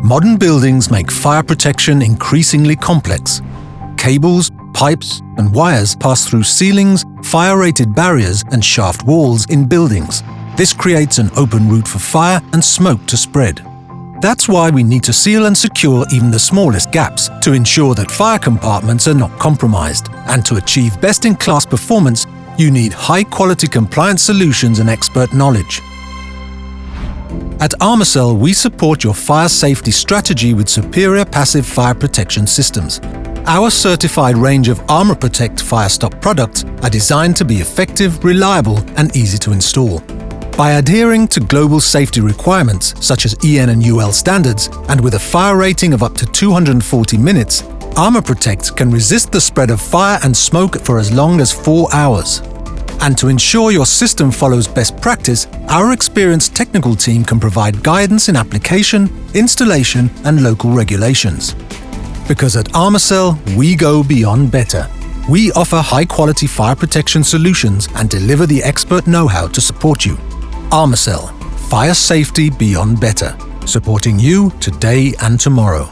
Modern buildings make fire protection increasingly complex. Cables, pipes, and wires pass through ceilings, fire-rated barriers, and shaft walls in buildings. This creates an open route for fire and smoke to spread. That's why we need to seal and secure even the smallest gaps to ensure that fire compartments are not compromised. And to achieve best-in-class performance, you need high-quality compliance solutions and expert knowledge. At Armacell, we support your fire safety strategy with superior passive fire protection systems. Our certified range of ArmorProtect fire stop products are designed to be effective, reliable, and easy to install. By adhering to global safety requirements such as EN and UL standards, and with a fire rating of up to 240 minutes, ArmorProtect can resist the spread of fire and smoke for as long as 4 hours. And to ensure your system follows best practice, our experienced technical team can provide guidance in application, installation, and local regulations. Because at Armacell, we go beyond better. We offer high-quality fire protection solutions and deliver the expert know-how to support you. Armacell, fire safety beyond better, supporting you today and tomorrow.